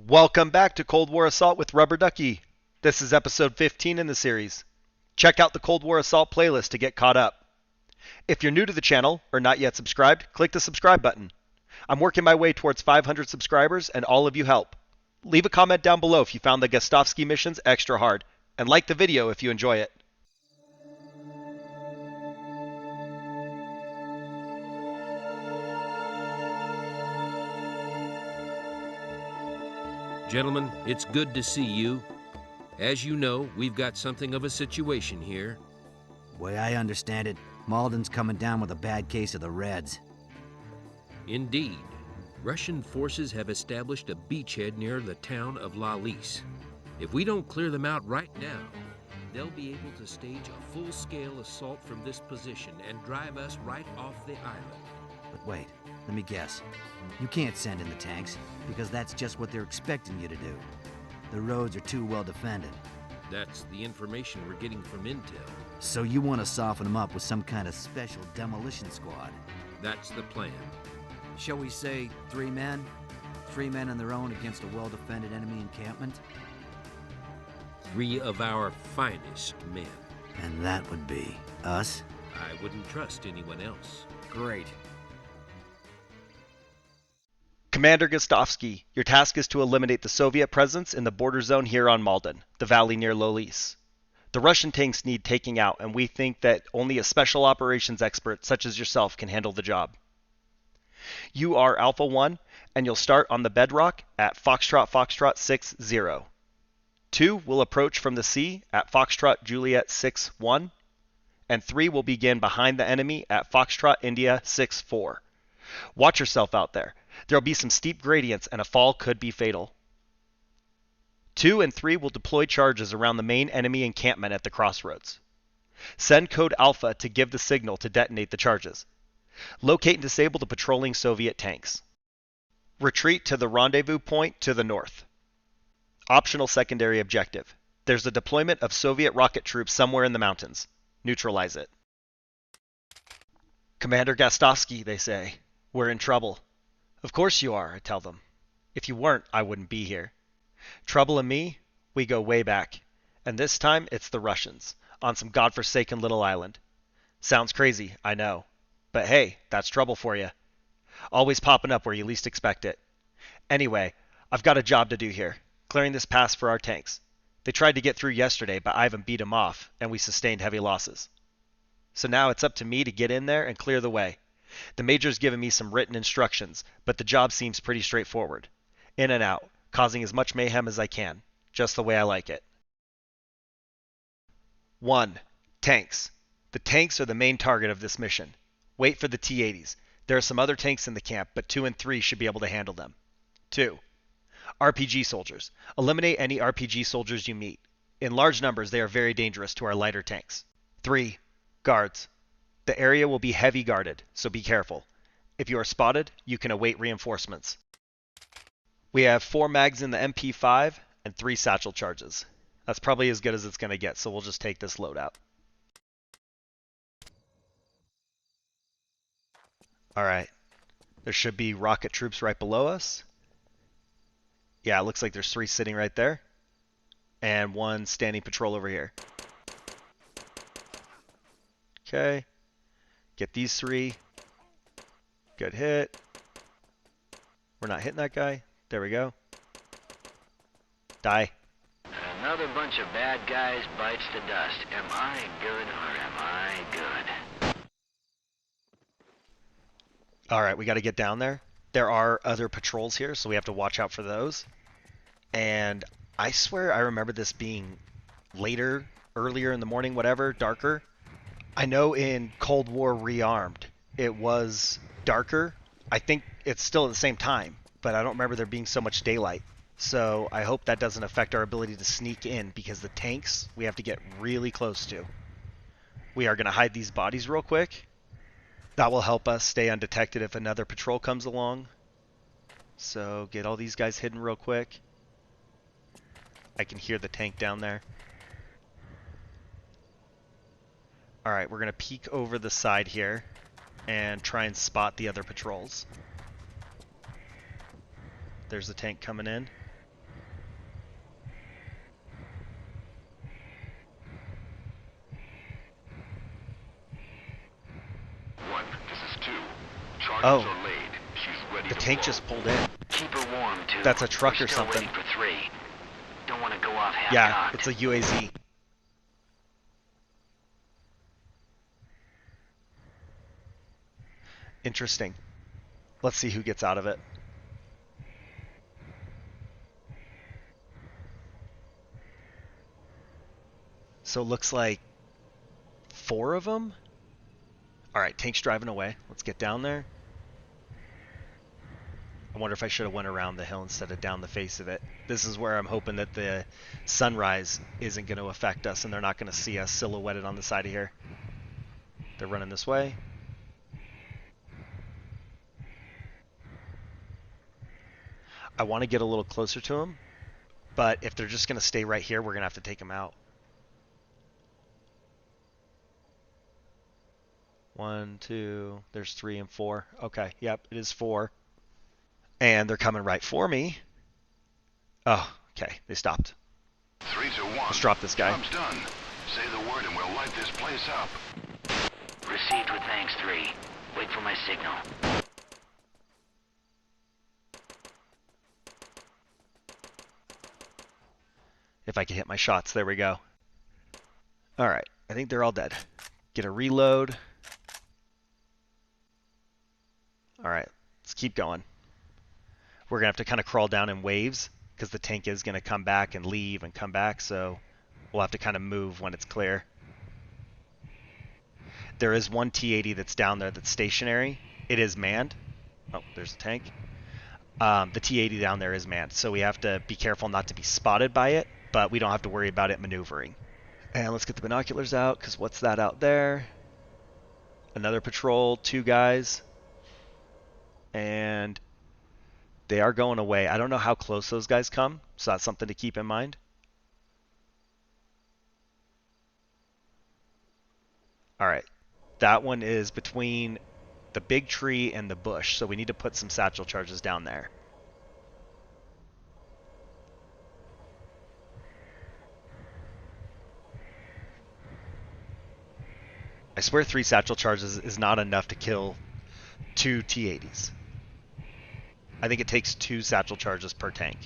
Welcome back to Cold War Assault with Rubber Ducky. This is episode 15 in the series. Check out the Cold War Assault playlist to get caught up. If you're new to the channel or not yet subscribed, click the subscribe button. I'm working my way towards 500 subscribers and all of you help. Leave a comment down below if you found the Gastovski missions extra hard, and like the video if you enjoy it. Gentlemen, it's good to see you. As you know, we've got something of a situation here. Way I understand it, Malden's coming down with a bad case of the Reds. Indeed. Russian forces have established a beachhead near the town of La Lys. If we don't clear them out right now, they'll be able to stage a full-scale assault from this position and drive us right off the island. But wait, let me guess. You can't send in the tanks, because that's just what they're expecting you to do. The roads are too well defended. That's the information we're getting from intel. So you want to soften them up with some kind of special demolition squad? That's the plan. Shall we say 3 men? 3 men on their own against a well-defended enemy encampment? 3 of our finest men. And that would be us? I wouldn't trust anyone else. Great. Commander Gastovski, your task is to eliminate the Soviet presence in the border zone here on Malden, the valley near La Lys. The Russian tanks need taking out, and we think that only a special operations expert such as yourself can handle the job. You are Alpha 1, and you'll start on the bedrock at Foxtrot Foxtrot 6-0. 2 will approach from the sea at Foxtrot Juliet 6-1, and 3 will begin behind the enemy at Foxtrot India 6-4. Watch yourself out there. There'll be some steep gradients and a fall could be fatal. 2 and 3 will deploy charges around the main enemy encampment at the crossroads. Send code Alpha to give the signal to detonate the charges. Locate and disable the patrolling Soviet tanks. Retreat to the rendezvous point to the north. Optional secondary objective. There's a deployment of Soviet rocket troops somewhere in the mountains. Neutralize it. Commander Gastovski, they say. We're in trouble. Of course you are, I tell them. If you weren't, I wouldn't be here. Trouble and me, we go way back. And this time, it's the Russians, on some godforsaken little island. Sounds crazy, I know. But hey, that's trouble for you. Always popping up where you least expect it. Anyway, I've got a job to do here, clearing this pass for our tanks. They tried to get through yesterday, but Ivan beat them off, and we sustained heavy losses. So now it's up to me to get in there and clear the way. The Major's given me some written instructions, but the job seems pretty straightforward. In and out, causing as much mayhem as I can, just the way I like it. 1. Tanks. The tanks are the main target of this mission. Wait for the T-80s. There are some other tanks in the camp, but 2 and 3 should be able to handle them. 2. RPG soldiers. Eliminate any RPG soldiers you meet. In large numbers, they are very dangerous to our lighter tanks. 3. Guards. The area will be heavy guarded, so be careful. If you are spotted, you can await reinforcements. We have 4 mags in the MP5 and 3 satchel charges. That's probably as good as it's going to get, so we'll just take this loadout. Alright. There should be rocket troops right below us. Yeah, it looks like there's 3 sitting right there. And 1 standing patrol over here. Okay. Get these 3. Good hit. We're not hitting that guy. There we go. Die. Another bunch of bad guys bites the dust. Am I good or am I good? Alright, we got to get down there. There are other patrols here, so we have to watch out for those. And I swear I remember this being later, earlier in the morning, whatever, darker. I know in Cold War Rearmed, it was darker. I think it's still at the same time, but I don't remember there being so much daylight. So I hope that doesn't affect our ability to sneak in, because the tanks we have to get really close to. We are going to hide these bodies real quick. That will help us stay undetected if another patrol comes along. So get all these guys hidden real quick. I can hear the tank down there. Alright, we're going to peek over the side here and try and spot the other patrols. There's the tank coming in. Oh, are laid. She's ready the to tank blow. just pulled in. Keep her warm, too. That's a truck We're or still something. waiting for 3. Don't want to go off Yeah, half-cocked. it's a UAZ. Interesting. Let's see who gets out of it. So it looks like 4 of them. All right, tank's driving away. Let's get down there. I wonder if I should have went around the hill instead of down the face of it. This is where I'm hoping that the sunrise isn't going to affect us and they're not going to see us silhouetted on the side of here. They're running this way. I want to get a little closer to them, but if they're just going to stay right here, we're going to have to take them out. 1, 2, there's 3 and 4. Okay, yep, it is 4. And they're coming right for me. Oh, okay, they stopped. 3 to 1. Let's drop this guy. Job's done. Say the word and we'll light this place up. Received with thanks, 3. Wait for my signal. If I can hit my shots, there we go. All right, I think they're all dead. Get a reload. All right, let's keep going. We're going to have to kind of crawl down in waves because the tank is going to come back and leave and come back, so we'll have to kind of move when it's clear. There is one T-80 that's down there that's stationary. It is manned. Oh, there's a tank. The T-80 down there is manned, so we have to be careful not to be spotted by it, but we don't have to worry about it maneuvering. And let's get the binoculars out, because what's that out there? Another patrol, 2 guys. And they are going away. I don't know how close those guys come, so that's something to keep in mind. All right. That one is between the big tree and the bush, so we need to put some satchel charges down there. I swear 3 satchel charges is not enough to kill 2 T-80s. I think it takes 2 satchel charges per tank.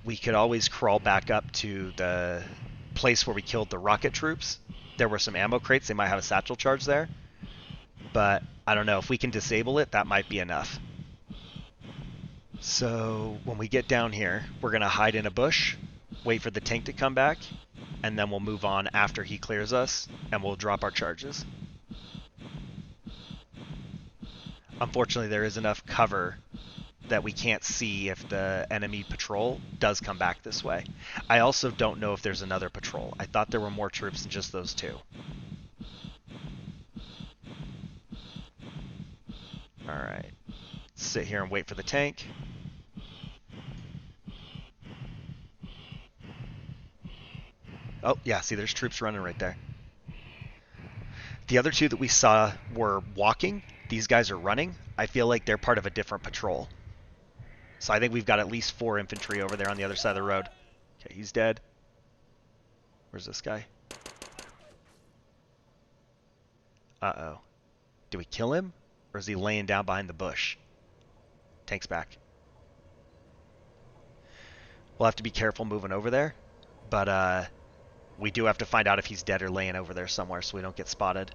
We could always crawl back up to the place where we killed the rocket troops. There were some ammo crates. They might have a satchel charge there. But I don't know. If we can disable it, that might be enough. So when we get down here, we're going to hide in a bush, wait for the tank to come back, and then we'll move on after he clears us, and we'll drop our charges. Unfortunately, there is enough cover that we can't see if the enemy patrol does come back this way. I also don't know if there's another patrol. I thought there were more troops than just those 2. Alright. Sit here and wait for the tank. Oh, yeah, see, there's troops running right there. The other 2 that we saw were walking. These guys are running. I feel like they're part of a different patrol. So I think we've got at least 4 infantry over there on the other side of the road. Okay, he's dead. Where's this guy? Uh-oh. Do we kill him? Or is he laying down behind the bush? Tank's back. We'll have to be careful moving over there. But we do have to find out if he's dead or laying over there somewhere so we don't get spotted.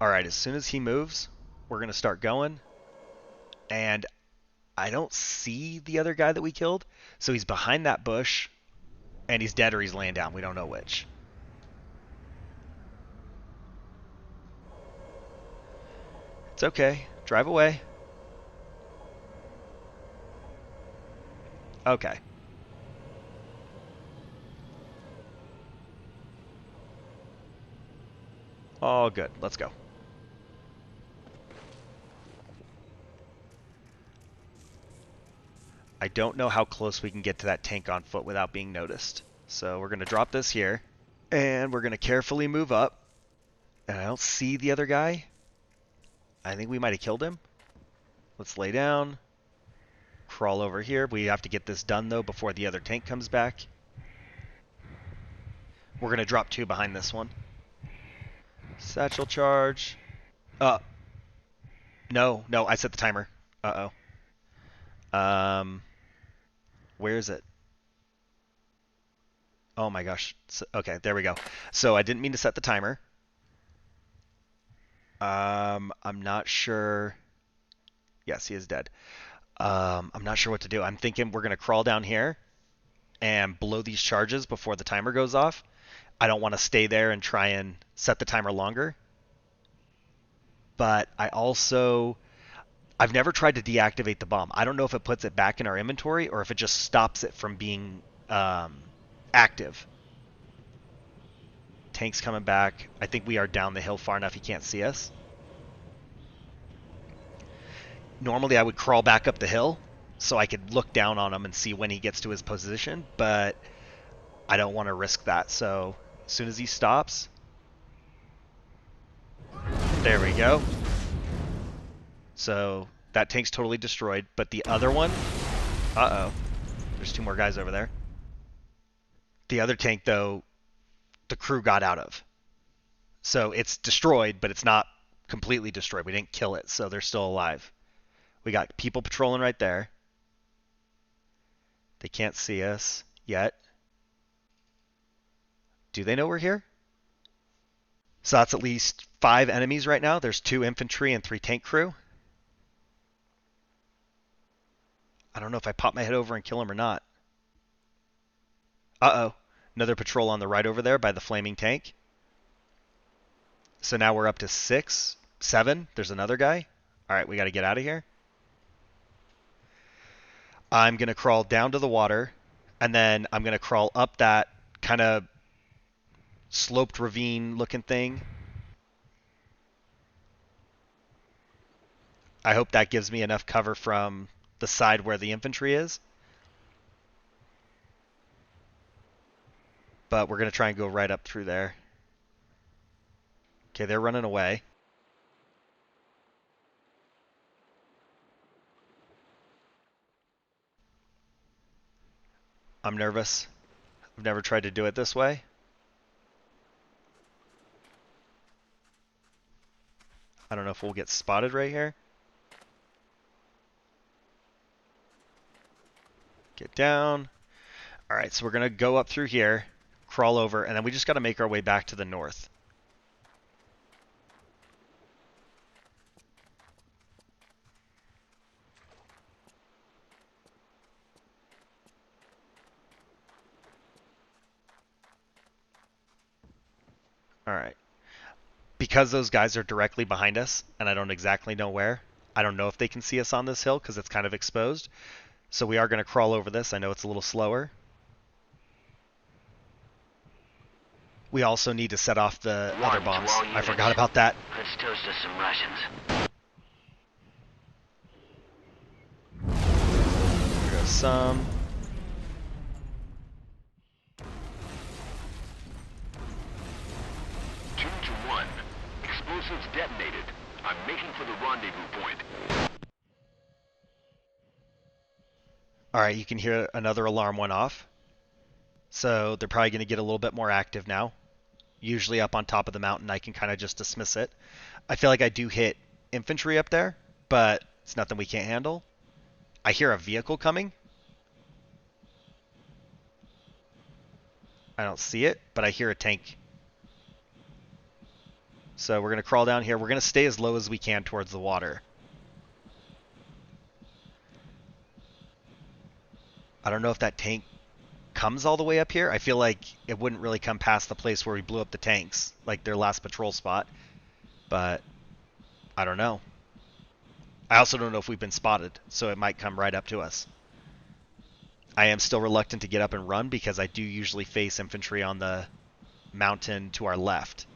Alright, as soon as he moves, we're going to start going. And I don't see the other guy that we killed. So he's behind that bush. And he's dead or he's laying down. We don't know which. It's okay. Drive away. Okay. All good. Let's go. I don't know how close we can get to that tank on foot without being noticed. So we're going to drop this here. And we're going to carefully move up. And I don't see the other guy. I think we might have killed him. Let's lay down. Crawl over here. We have to get this done, though, before the other tank comes back. We're going to drop 2 behind this one. Satchel charge. No, I set the timer. Uh-oh. Where is it? Oh my gosh. Okay, there we go. So I didn't mean to set the timer. I'm not sure. Yes, he is dead. I'm not sure what to do. I'm thinking we're going to crawl down here and blow these charges before the timer goes off. I don't want to stay there and try and set the timer longer. But I've never tried to deactivate the bomb. I don't know if it puts it back in our inventory or if it just stops it from being active. Tank's coming back. I think we are down the hill far enough he can't see us. Normally I would crawl back up the hill so I could look down on him and see when he gets to his position, but I don't want to risk that. So as soon as he stops, there we go. So that tank's totally destroyed, but the other one, there's 2 more guys over there. The other tank, though, the crew got out of. So it's destroyed, but it's not completely destroyed. We didn't kill it, so they're still alive. We got people patrolling right there. They can't see us yet. Do they know we're here? So that's at least 5 enemies right now. There's 2 infantry and 3 tank crew. I don't know if I pop my head over and kill him or not. Uh-oh. Another patrol on the right over there by the flaming tank. So now we're up to 6, 7. There's another guy. All right, we got to get out of here. I'm going to crawl down to the water, and then I'm going to crawl up that kind of sloped ravine looking thing. I hope that gives me enough cover from the side where the infantry is. But we're going to try and go right up through there. Okay, they're running away. I'm nervous. I've never tried to do it this way. I don't know if we'll get spotted right here. Get down. All right, so we're going to go up through here, crawl over, and then we just got to make our way back to the north. All right. Because those guys are directly behind us, and I don't exactly know where, I don't know if they can see us on this hill because it's kind of exposed. So we are going to crawl over this. I know it's a little slower. We also need to set off the other bombs. I forgot about that. Let's toast to some Russians. There goes some. Explosives detonated. I'm making for the rendezvous point. Alright, you can hear another alarm went off. So they're probably going to get a little bit more active now. Usually up on top of the mountain, I can kind of just dismiss it. I feel like I do hit infantry up there, but it's nothing we can't handle. I hear a vehicle coming. I don't see it, but I hear a tank. So we're going to crawl down here. We're going to stay as low as we can towards the water. I don't know if that tank comes all the way up here. I feel like it wouldn't really come past the place where we blew up the tanks, like their last patrol spot. But I don't know. I also don't know if we've been spotted, so it might come right up to us. I am still reluctant to get up and run because I do usually face infantry on the mountain to our left.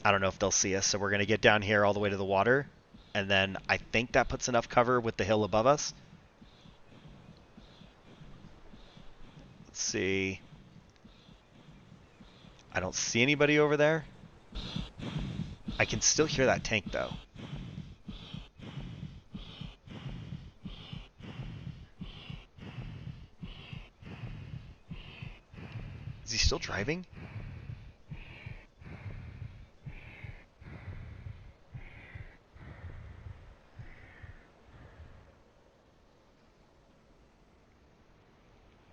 I don't know if they'll see us, so we're going to get down here all the way to the water, and then I think that puts enough cover with the hill above us. Let's see. I don't see anybody over there. I can still hear that tank, though. Is he still driving?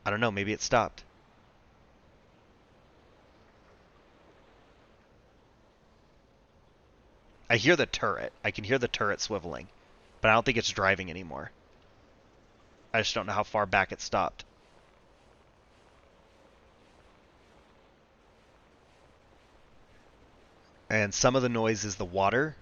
I don't know, maybe it stopped. I hear the turret. I can hear the turret swiveling, but I don't think it's driving anymore. I just don't know how far back it stopped. And some of the noise is the water.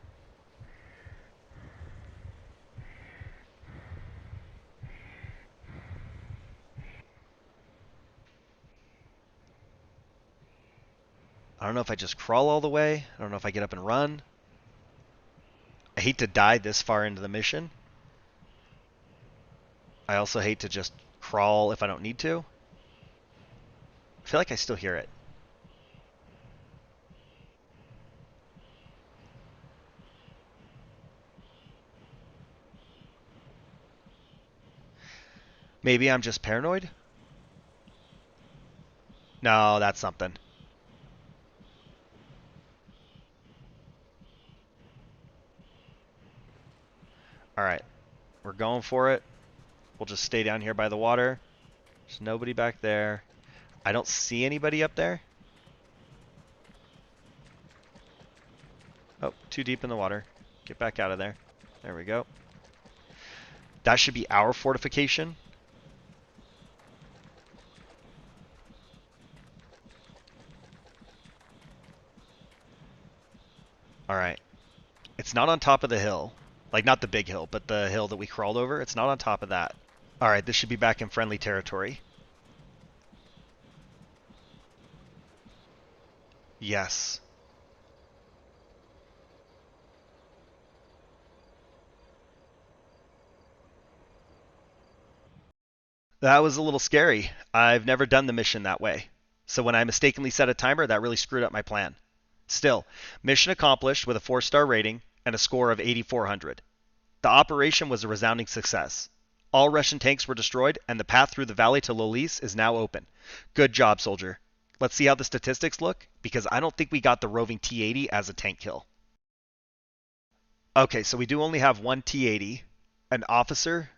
I don't know if I just crawl all the way. I don't know if I get up and run. I hate to die this far into the mission. I also hate to just crawl if I don't need to. I feel like I still hear it. Maybe I'm just paranoid? No, that's something. Alright, we're going for it. We'll just stay down here by the water. There's nobody back there. I don't see anybody up there. Oh, too deep in the water. Get back out of there. There we go. That should be our fortification. Alright. It's not on top of the hill. Like, not the big hill, but the hill that we crawled over. It's not on top of that. Alright, this should be back in friendly territory. Yes. That was a little scary. I've never done the mission that way. So when I mistakenly set a timer, that really screwed up my plan. Still, mission accomplished with a 4-star rating and a score of 8,400. The operation was a resounding success. All Russian tanks were destroyed, and the path through the valley to Lolis is now open. Good job, soldier. Let's see how the statistics look, because I don't think we got the roving T-80 as a tank kill. Okay, so we do only have one T-80, an officer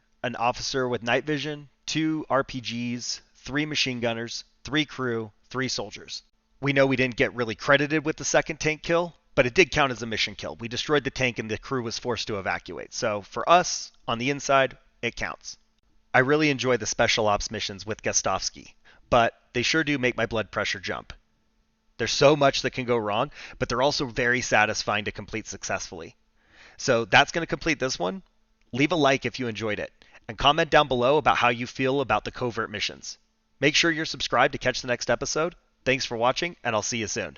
with night vision, 2 RPGs, 3 machine gunners, 3 crew, 3 soldiers. We know we didn't get really credited with the second tank kill, but it did count as a mission kill. We destroyed the tank and the crew was forced to evacuate. So for us, on the inside, it counts. I really enjoy the special ops missions with Gastovski, but they sure do make my blood pressure jump. There's so much that can go wrong, but they're also very satisfying to complete successfully. So that's going to complete this one. Leave a like if you enjoyed it, and comment down below about how you feel about the covert missions. Make sure you're subscribed to catch the next episode. Thanks for watching, and I'll see you soon.